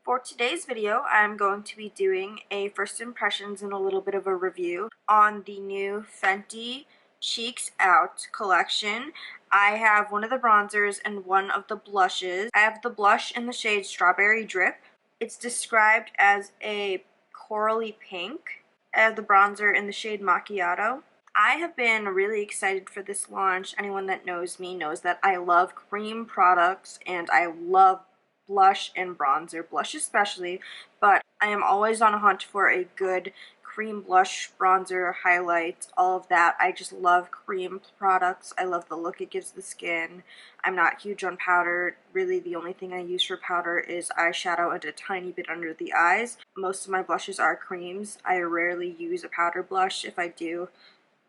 For today's video, I'm going to be doing a first impressions and a little bit of a review on the new Fenty Cheeks Out collection. I have one of the bronzers and one of the blushes. I have the blush in the shade Strawberry Drip. It's described as a corally pink. I have the bronzer in the shade Macchiato. I have been really excited for this launch. Anyone that knows me knows that I love cream products and I love blush and bronzer, blush especially, but I am always on a hunt for a good cream blush, bronzer, highlight, all of that. I just love cream products. I love the look it gives the skin. I'm not huge on powder. Really, the only thing I use for powder is eyeshadow and a tiny bit under the eyes. Most of my blushes are creams. I rarely use a powder blush. If I do,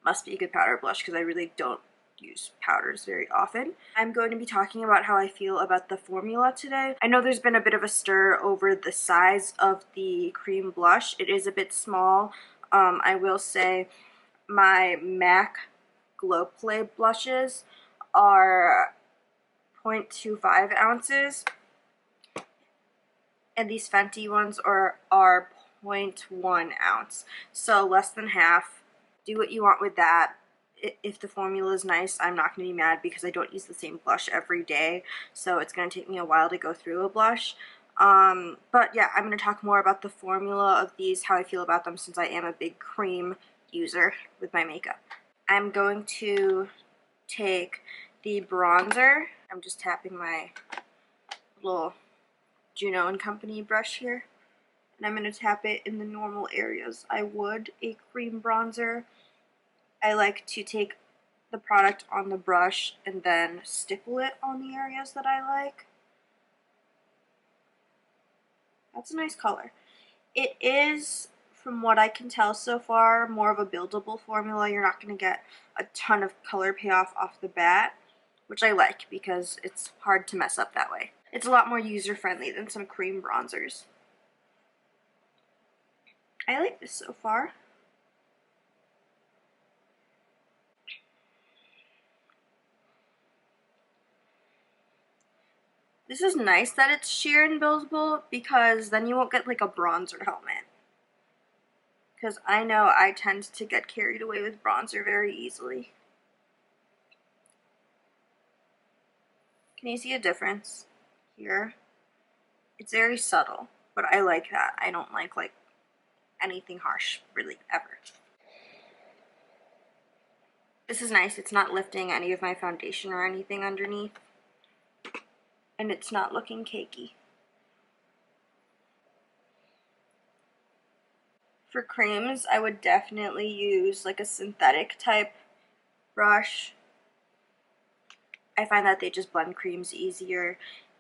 must be a good powder blush because I really don't use powders very often. I'm going to be talking about how I feel about the formula today. I know there's been a bit of a stir over the size of the cream blush. It is a bit small. I will say my MAC Glow Play blushes are 0.25 ounces and these Fenty ones are 0.1 ounce, so less than half. Do what you want with that. If the formula is nice, I'm not going to be mad because I don't use the same blush every day, so it's going to take me a while to go through a blush. But yeah, I'm going to talk more about the formula of these, how I feel about them, since I am a big cream user with my makeup. I'm going to take the bronzer. I'm just tapping my little Juno & Company brush here, and I'm going to tap it in the normal areas I would a cream bronzer. I like to take the product on the brush and then stipple it on the areas that I like. That's a nice color. It is, from what I can tell so far, more of a buildable formula. You're not going to get a ton of color payoff off the bat, which I like because it's hard to mess up that way. It's a lot more user-friendly than some cream bronzers. I like this so far. This is nice that it's sheer and buildable because then you won't get like a bronzer helmet. Because I know I tend to get carried away with bronzer very easily. Can you see a difference here? It's very subtle, but I like that. I don't like anything harsh, really, ever. This is nice. It's not lifting any of my foundation or anything underneath. And it's not looking cakey. For creams, I would definitely use like a synthetic type brush. I find that they just blend creams easier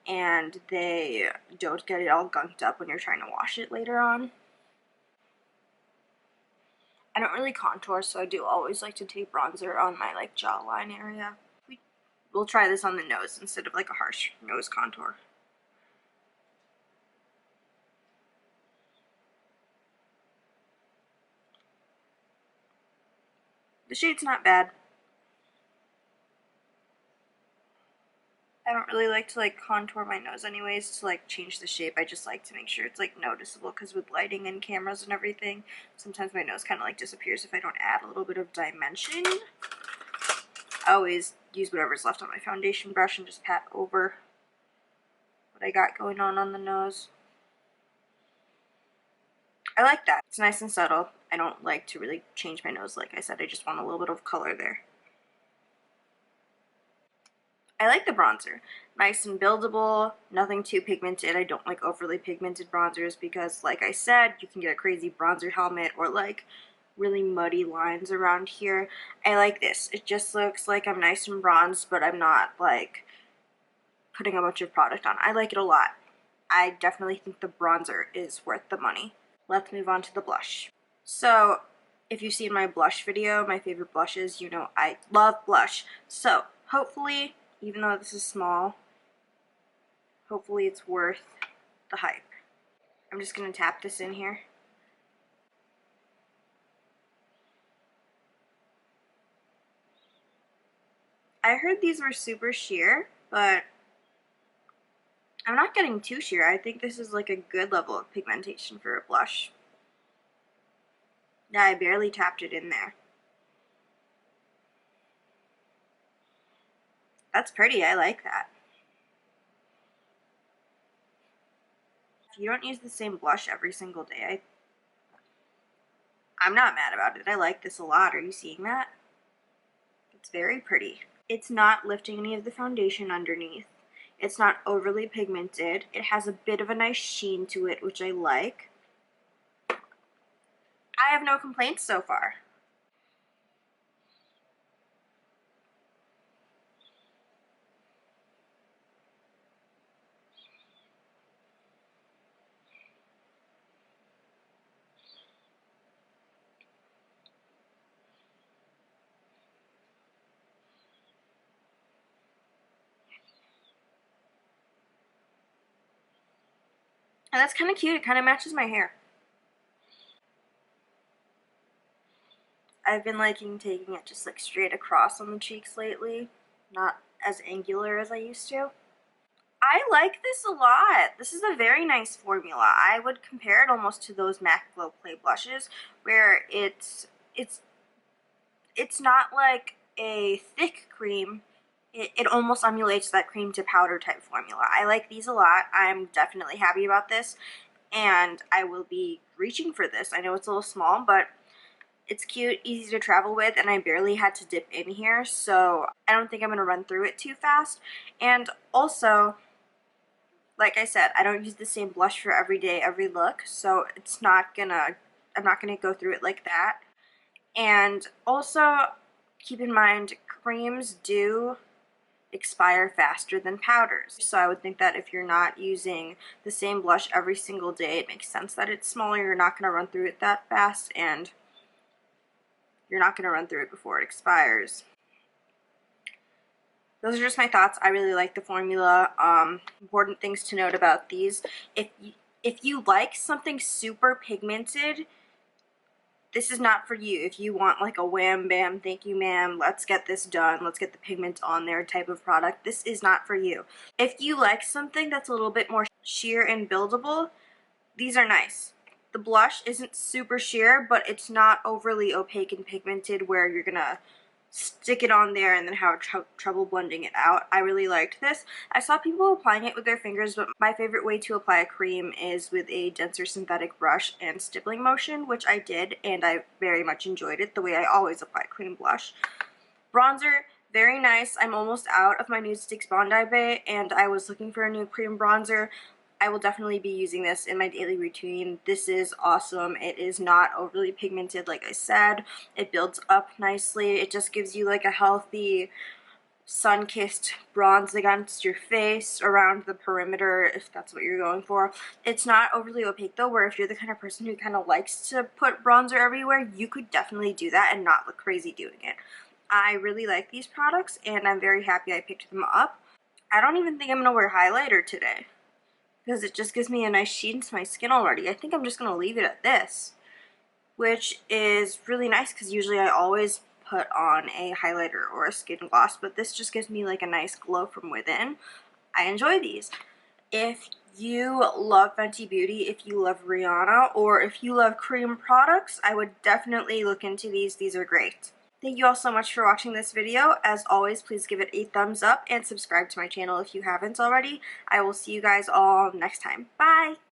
and they don't get it all gunked up when you're trying to wash it later on. I don't really contour, so I do always like to take bronzer on my like jawline area. We'll try this on the nose instead of like a harsh nose contour. The shade's not bad. I don't really like to like contour my nose anyways to like change the shape. I just like to make sure it's like noticeable because with lighting and cameras and everything, sometimes my nose kind of like disappears if I don't add a little bit of dimension. I always use whatever's left on my foundation brush and just pat over what I got going on the nose. I like that. It's nice and subtle. I don't like to really change my nose, like I said. I just want a little bit of color there. I like the bronzer. Nice and buildable, nothing too pigmented. I don't like overly pigmented bronzers because, like I said, you can get a crazy bronzer helmet or like really muddy lines around here. I like this. It just looks like I'm nice and bronzed, but I'm not like putting a bunch of product on. I like it a lot. I definitely think the bronzer is worth the money. Let's move on to the blush. So, if you've seen my blush video, my favorite blushes, you know I love blush. So, hopefully, even though this is small, hopefully it's worth the hype. I'm just going to tap this in here. I heard these were super sheer, but I'm not getting too sheer. I think this is like a good level of pigmentation for a blush. Yeah, I barely tapped it in there. That's pretty. I like that. If you don't use the same blush every single day, I'm not mad about it. I like this a lot. Are you seeing that? It's very pretty. It's not lifting any of the foundation underneath. It's not overly pigmented. It has a bit of a nice sheen to it, which I like. I have no complaints so far. And that's kind of cute. It kind of matches my hair. I've been liking taking it just like straight across on the cheeks lately, not as angular as I used to. I like this a lot. This is a very nice formula. I would compare it almost to those MAC Glow Play blushes, where it's not like a thick cream. It almost emulates that cream to powder type formula. I like these a lot. I'm definitely happy about this, and I will be reaching for this. I know it's a little small, but it's cute, easy to travel with, and I barely had to dip in here, so I don't think I'm going to run through it too fast. And also, like I said, I don't use the same blush for every day, every look, so I'm not gonna go through it like that. And also, keep in mind, creams do expire faster than powders. So I would think that if you're not using the same blush every single day, it makes sense that it's smaller. You're not gonna run through it that fast, and you're not gonna run through it before it expires. Those are just my thoughts. I really like the formula. Important things to note about these. If you like something super pigmented, this is not for you. If you want like a wham bam, thank you ma'am, let's get this done, let's get the pigment on there type of product, this is not for you. If you like something that's a little bit more sheer and buildable, these are nice. The blush isn't super sheer, but it's not overly opaque and pigmented where you're gonna stick it on there and then have trouble blending it out. I really liked this. I saw people applying it with their fingers, but my favorite way to apply a cream is with a denser synthetic brush and stippling motion, which I did, and I very much enjoyed it the way I always apply cream blush. Bronzer, very nice. I'm almost out of my Nude Sticks Bondi Bay, and I was looking for a new cream bronzer. I will definitely be using this in my daily routine. This is awesome. It is not overly pigmented, like I said. It builds up nicely. It just gives you like a healthy sun-kissed bronze against your face around the perimeter, if that's what you're going for. It's not overly opaque though, where if you're the kind of person who kind of likes to put bronzer everywhere, you could definitely do that and not look crazy doing it. I really like these products, and I'm very happy I picked them up. I don't even think I'm going to wear highlighter today, because it just gives me a nice sheen to my skin already. I think I'm just going to leave it at this, which is really nice because usually I always put on a highlighter or a skin gloss, but this just gives me like a nice glow from within. I enjoy these. If you love Fenty Beauty, if you love Briana, or if you love cream products, I would definitely look into these. These are great. Thank you all so much for watching this video. As always, please give it a thumbs up and subscribe to my channel if you haven't already. I will see you guys all next time.